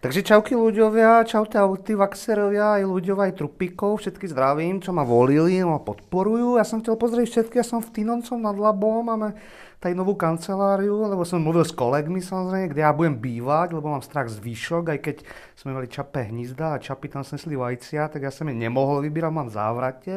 Takže čauky ľuďovia, čaute antivaxerovia, aj ľuďovia, aj trupíkov, všetky zdravím, čo ma volili, ma podporujú. Ja som chcel pozrieť všetky, ja som v Týnoncom nad Labom, máme tady novú kanceláriu, lebo som mluvil s kolegmi samozrejme, kde ja budem bývať, lebo mám strach z výšok, aj keď sme mali čapé hnízda a čapy tam snesli vajcia, tak ja som je nemohol vybírať, mám v závrate.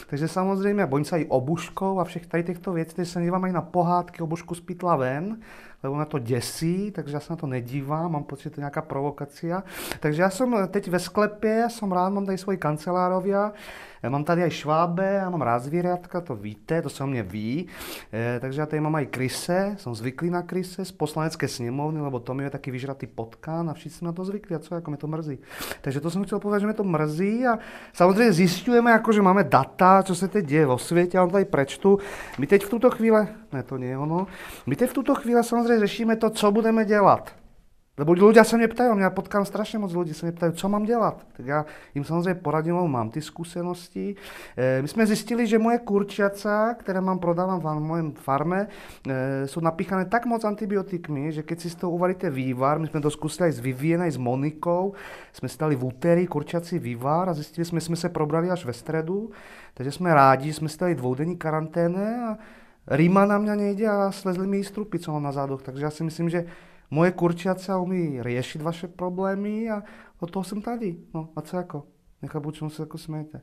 Takže samozrejme, bojím sa aj obuškov a všech tady týchto vecí, takže sa nedívam aj na pohádky, obušku z pytla ven, lebo ma to desí, takže ja sa na to nedívam, mám pocit, že to je nejaká provokácia. Takže ja som teď ve sklepě, som rád, mám tady svoji kancelárovia, mám tady aj švábe, ja mám rád zvieratka, to víte, to sa o mne ví. Takže ja tady mám aj kryse, som zvyklý na kryse z poslanecké snemovny, lebo to mi je taký vyžratý potkán a všichni na to zvykli a co, ako mi to mrzí. Takže to som chcel povedať, že mi to mrzí a samozrejme zisťujeme, ako, že máme data, čo sa teď deje vo svete, ja vám tady prečtu. My teď v túto chvíli, ne, to nie je ono, my teď v túto chvíli samozrejme řešíme to, co budeme dělat. Lebo ľudia sa mne ptajú, mňa potkám strašne moc ľudí, sa mne ptajú, co mám dělat. Tak ja im samozrejme poradím, lebo mám ty skúsenosti. My sme zistili, že moje kurčiaca, ktoré mám prodávam v mojej farme, sú napíchané tak moc antibiotikmi, že keď si z toho uvaríte vývar, my sme to skúsili aj s Vivien, aj s Monikou, sme stali v úterý kurčiaci vývar a zistili sme sa probrali až ve stredu, takže sme rádi, sme stali dvoudenní karanténe a rýma na mňa nejde a slezli mi strupy, co mám na zádoch, takže ja si myslím, že moje kurčiaca umí riešiť vaše problémy a od toho jsem tady. No a co jako? Nechápu, čemu se jako smějete.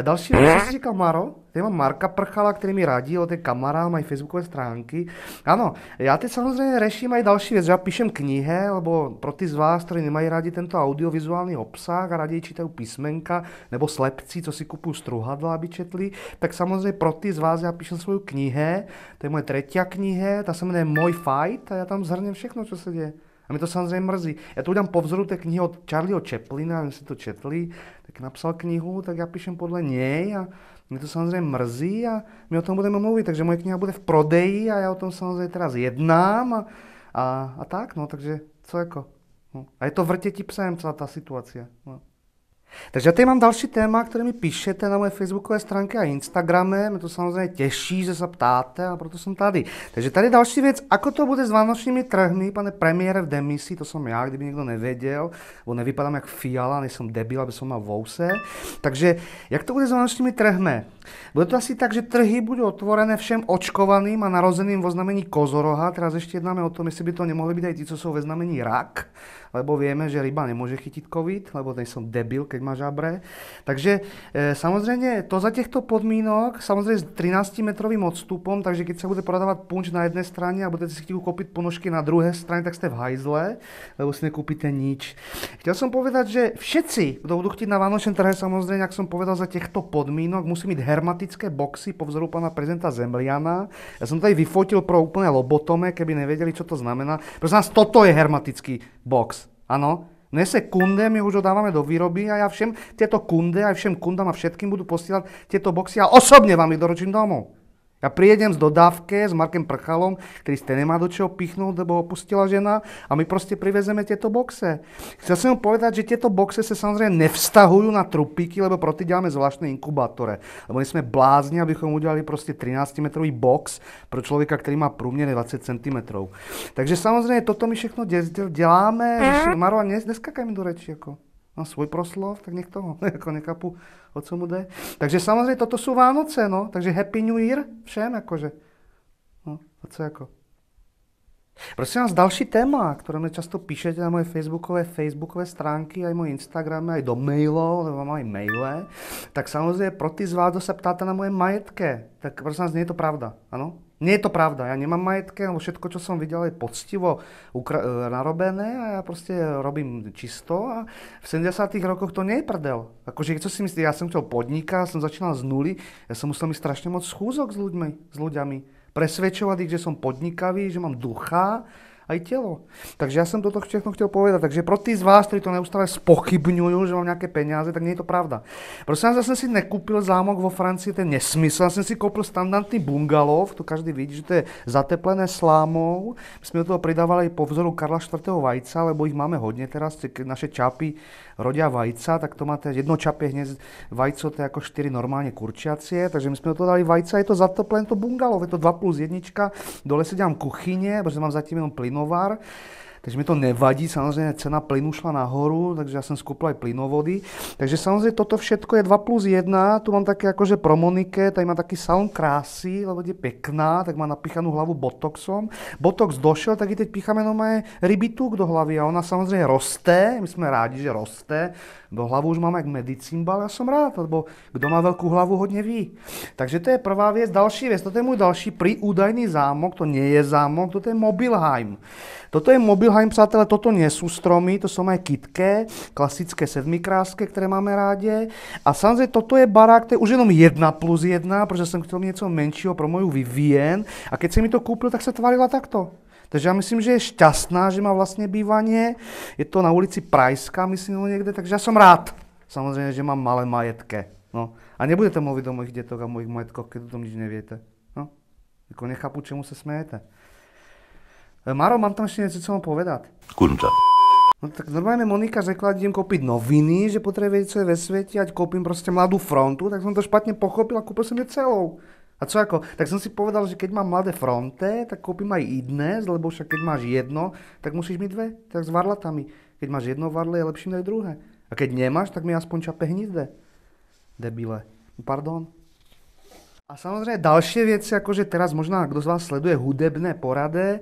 Další věc, co si říkal Maro, tady mám Marka Prchala, který mi radí o té kamará, mají facebookové stránky. Ano, já teď samozřejmě řeším aj další věc, že já píšem knihe, lebo pro ty z vás, kteří nemají rádi tento audiovizuální obsah a raději čítají písmenka, nebo slepci, co si kupují struhadla, aby četli, tak samozřejmě pro ty z vás já píšem svoju knihe, to je moje tretia kniha, ta se jmenuje Môj fight a já tam zhrnem všechno, co se děje. A mi to samozřejmě mrzí. Já to udělám po vzoru té knihy od Charlieho Chaplina, nevím, si to četli, tak napsal knihu, tak já píšem podle něj a mě to samozřejmě mrzí a my o tom budeme mluvit, takže moje kniha bude v prodeji a já o tom samozřejmě teraz jednám a tak, no, takže co jako. No. A je to vrtěti psem celá ta situace. No. Takže ja tady mám další téma, ktoré mi píšete na mojej facebookové stránke a Instagrame. Mě to samozřejmě těší, že se ptáte a proto jsem tady. Takže tady další věc, ako to bude s vánočnými trhmi, pane premiére v demisi, to som ja, kdyby niekto nevedel, bo nevypadám jak Fiala, nejsem debil, aby som mal vouse. Takže jak to bude s vánočnými trhmi? Bude to asi tak, že trhy budú otvorené všem očkovaným a narozeným vo znamení kozoroha. Teraz ešte jednáme o tom, jestli by to nemohli byť aj tí, co sú ve znamení rak, lebo vieme, že ryba nemôže chytiť covid, lebo ten som debil, keď má žabre. Takže samozrejme, to za týchto podmínok, samozrejme s 13-metrovým odstupom, takže keď sa bude prodávať punč na jednej strane a budete si chtít kúpiť ponožky na druhej strane, tak ste v hajzle, lebo si nekúpite nič. Chtěl som povedať, že všetci, kto budú chtít na vánočnom trhe, samozrejme, jak som povedal, za týchto podmínok musí mít hermatické boxy po vzoru pána prezidenta Zemliana. Ja som tady vyfotil pro úplne lobotome, keby nevedeli, čo to znamená. Prosím vás, toto je hermatický box. Áno, ne sekunde, my už ho dávame do výroby a ja všem tieto kunde, aj všem kundám a všetkým budu posílať tieto boxy a osobne vám ich doručím domov. Ja prijedem z dodávke s Markem Prchalom, ktorý ste nemá do čoho pichnúť, lebo opustila žena a my proste privezeme tieto boxe. Chcel som povedať, že tieto boxe sa samozrejme nevztahujú na trupíky, lebo pro ty děláme zvláštne inkubátore. Lebo my sme blázni, abychom udělali proste 13-metrový box pro človeka, ktorý má průměrne 20 cm. Takže samozrejme toto my všechno děláme. Maro, neskakaj mi do reči, ako. Mám svoj proslov, tak nech toho, ako nechápu, o co mu jde. Takže samozřejmě toto jsou Vánoce, no, takže Happy New Year všem, jakože. No, a co jako. Prosím vás, další téma, ktoré mi často píšete na moje facebookové stránky, aj moje Instagramy, aj do mailov, lebo mám aj maile, tak samozřejmě pro ty z vás, kdo se ptáte na moje majetke, tak prosím vás, nie je to pravda, ano? Nie je to pravda, ja nemám majetke, lebo všetko, čo som videl, je poctivo narobené a ja proste robím čisto a v 70. rokoch to nie je prdel. Akože, co si myslíte, ja som chcel podnikať, som začínal z nuly, ja som musel mít strašne moc schúzok s ľuďami, presvedčovať ich, že som podnikavý, že mám ducha, aj telo. Takže ja som toto všechno chtěl povedať. Takže pro tí z vás, ktorí to neustále spochybňujú, že mám nejaké peniaze, tak nie je to pravda. Prosím vás, ja som si nekúpil zámok vo Francii, to je nesmysl. Ja jsem si koupil standardný bungalov, to každý vidí, že to je zateplené slámou. My sme do toho pridávali po vzoru Karla IV. Vajca, lebo ich máme hodně teraz, keď naše čapy rodia vajca, tak to máte jedno čapie hneď vajco, to je ako 4 normálne kurčiacie, takže my sme do toho dali vajca, je to zateplené, to bungalov, je to 2+1, dole si dělám kuchyně, protože mám zatím jenom plynovar. takže mi to nevadí, samozřejmě cena plynu šla nahoru, takže já jsem skoupil aj plynovody, takže samozřejmě toto všetko je 2+1, tu mám také jakože pro Monike, tady má taký salon krásy, lebo je pekná, tak má napíchanú hlavu botoxom, botox došel, tak ji teď pícháme normálně rybituk do hlavy a ona samozřejmě roste, my jsme rádi, že roste, do hlavu už máme jak medicínbal, já jsem rád, lebo kdo má velkou hlavu, hodně ví. Takže to je prvá věc. Další věc, toto je můj další údajný zámok, to nie je zámok, toto je Mobilheim. Toto je Mobilheim, přátelé, toto nie sú stromy, to jsou moje kytké, klasické sedmikráske, které máme rádi. A samozřejmě toto je barák, to je už jenom 1+1, protože jsem chtěl něco menšího pro moju Vivien. A keď jsem mi to koupil, tak se tvarila takto. Takže já myslím, že je šťastná, že má vlastně bývanie. Je to na ulici Prajská, myslím, někde, takže já jsem rád. Samozřejmě, že mám malé majetké. No. A nebudete mluvit o mojich dětoch a mojich majetkoch, keď o tom nič neviete. No. Jako nechápu, čemu se smejete. Maro, mám tam ještě něco, co mám povedat. Kunta. No tak normálně Monika řekla, že idem koupit noviny, že potřebuje vědět, co je ve světě, ať koupím prostě Mladú frontu, tak jsem to špatně pochopil a koupil jsem je celou. A co jako? Tak jsem si povedal, že keď mám Mladé fronte, tak koupím aj iDnes, lebo však keď máš jedno, tak musíš mít dve, tak s varlatami. Keď máš jedno varle, je lepší než druhé. A keď nemáš, tak mi aspoň čape hnízde. Debile. Pardon. A samozřejmě další věci, jakože teraz možná, kdo z vás sleduje hudebné porady,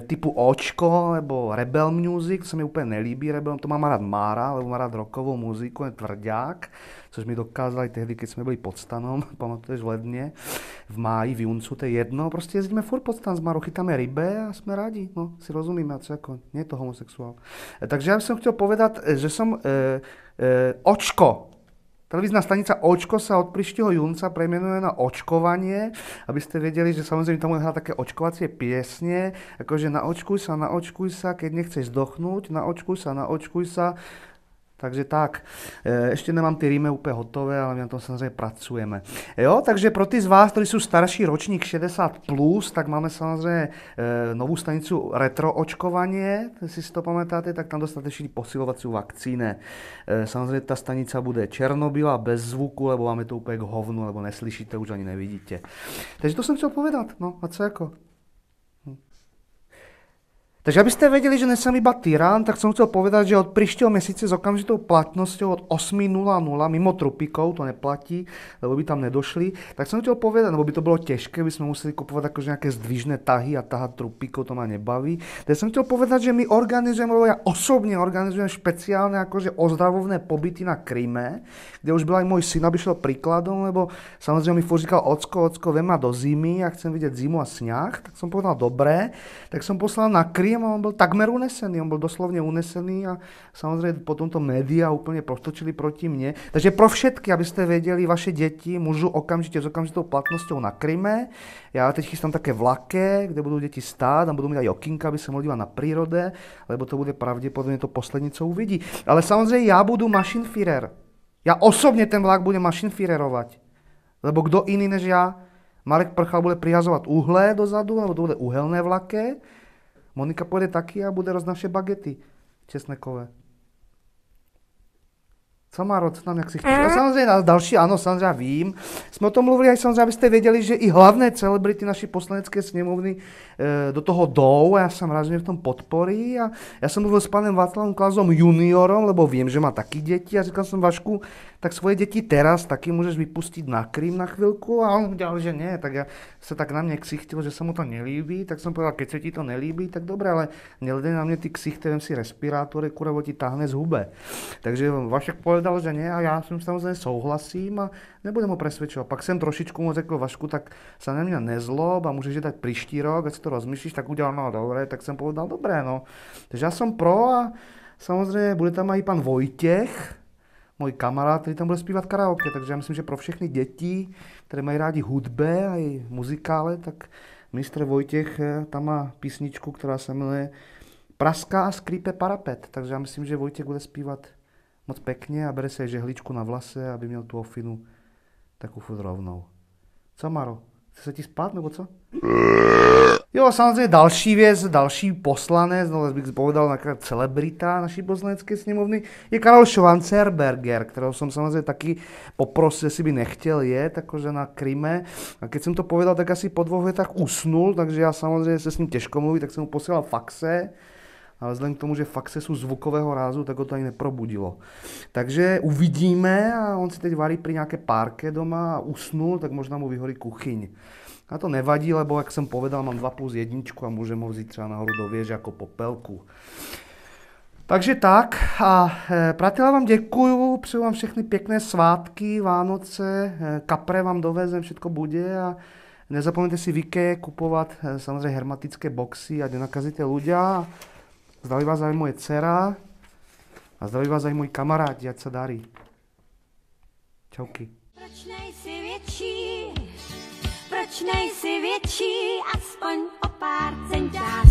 typu Očko nebo Rebel Music, to se mi úplně nelíbí, Rebel, to mám rád Mára, lebo mám rád rockovou muziku, je tvrdák, což mi dokázali tehdy, když jsme byli pod stanom, pamatuješ v ledně, v máji, v juncu, to je jedno, prostě jezdíme furt pod stan s Marou, chytáme rybe a jsme rádi, no, si rozumíme, co jako, nie je to homosexuál. Takže já jsem chtěl povedat, že jsem Očko, televízna stanica Očko sa od príštího junca premenuje na Očkovanie, aby ste vedeli, že samozrejme tam hrá také očkovacie piesne, akože naočkuj sa, keď nechceš zdochnúť, naočkuj sa. Takže tak, ještě nemám ty rýmy úplně hotové, ale my na tom samozřejmě pracujeme. Jo, takže pro ty z vás, kteří jsou starší ročník 60+, tak máme samozřejmě novou stanicu retro očkovanie, jestli si to pamätáte, tak tam dostanete všichni posilovací vakcíny. Samozřejmě ta stanica bude černobílá, bez zvuku, lebo máme to úplně k hovnu, lebo neslyšíte, už ani nevidíte. Takže to jsem chtěl povedat, no a co jako? Takže abyste věděli, že nesem iba tyrán, tak som chcel povedať, že od príštieho mesiaca s okamžitou platnosťou od 8.00 mimo trupikov, to neplatí, lebo by tam nedošli, tak som chcel povedať, lebo by to bolo ťažké, by sme museli kupovať akože nejaké zdvižné tahy a tahať trupikov, to ma nebaví. Tak som chcel povedať, že my organizujeme, lebo ja osobne organizujem špeciálne akože ozdravovné pobyty na Kryme, kde už byl aj môj syn, aby šiel príkladom, lebo samozrejme mi furt říkal, ocko, vem ma do zimy, ja chcem vidieť zimu a sňah, tak som povedal, dobré, tak som poslal na Krym a on byl takmer unesený, on byl doslovně unesený a samozřejmě potom to média úplně protočili proti mně. Takže pro všetky, abyste věděli, vaše děti můžu okamžitě s okamžitou platnosťou na Kryme. Já teď chystám také vlake, kde budou děti stát a budou mít aj okýnka, aby se mohli dívat na prírode, lebo to bude pravděpodobně to poslední, co uvidí. Ale samozřejmě já budu Maschinenführer. Já osobně ten vlak budem Maschinenführerovat. Lebo kdo jiný než já? Marek Prchal bude prihazovat uhle dozadu, nebo to bude uhelné vlake. Monika pojede taky a bude roznaše bagety česnekové. Co má rod nám, jak si chtěl? A samozřejmě další, ano, samozřejmě vím. Jsme o tom mluvili, aj samozřejmě, abyste věděli, že i hlavné celebrity naší poslanecké sněmovny do toho jdou a já jsem rád, že mě v tom podporí. A já jsem mluvil s panem Václavom Klausem juniorom, lebo vím, že má taky děti a říkal jsem, Vašku, tak svoje děti teraz taky můžeš vypustit na Krym na chvilku a on udělal, že ne, tak já se tak na mě ksichtil, že se mu to nelíbí, tak jsem povedal, keď se ti to nelíbí, tak dobré, ale nelidej na mě ty ksichte, vem si respirátory, kurva ti táhne z hube. Takže Vašek povedal, že ne a já s tím samozřejmě souhlasím a nebudem ho presvedčovat. Pak jsem trošičku mu řekl, Vašku, tak se na mě nezlob a můžeš dát příští rok, ať si to rozmyslíš, tak udělal, no dobré, tak jsem povedal, dobré, no. Takže já jsem pro a samozřejmě bude tam i pan Vojtěch, můj kamarád, který tam bude zpívat karaoke, takže já myslím, že pro všechny děti, které mají rádi hudbe a i muzikále, tak mistr Vojtěch tam má písničku, která se jmenuje Praská a skrípe parapet, takže já myslím, že Vojtěch bude zpívat moc pekně a bere si žehličku na vlase, aby měl tu ofinu takovou furt rovnou. Co, Maro? Chce se ti spát, nebo co? Jo, samozřejmě další věc, další poslanec, no bych povedal nakrát celebrita naší poslanecké sněmovny, je Karel Schwanzerberger, kterého jsem samozřejmě taky poprosil, jestli by nechtěl jet, jakože na Kryme. A keď jsem to povedal, tak asi po 2 větách usnul, takže já samozřejmě se s ním těžko mluví, tak jsem mu posílal faxe. ale vzhledem k tomu, že fakt se sú zvukového rázu, tak ho to ani neprobudilo. Takže uvidíme a on si teď varí pri nejaké párke doma a usnul, tak možná mu vyhorí kuchyň. A to nevadí, lebo jak som povedal, mám 2+1 a môžem ho vzít třeba nahoru do věže jako popelku. Takže tak a přátelé, vám děkuju, přeju vám všechny pěkné svátky, Vánoce, kapre vám dovezem, všetko bude a nezapomeňte si v IKEA kupovat samozřejmě hermetické boxy, ať nenakazíte ľudia. Zdraví vás aj moje dcera a zdraví vás aj moji kamarádi, ať sa darí. Čauky. Proč nejsi větší, proč nejsi větší, aspoň o pár centiáků.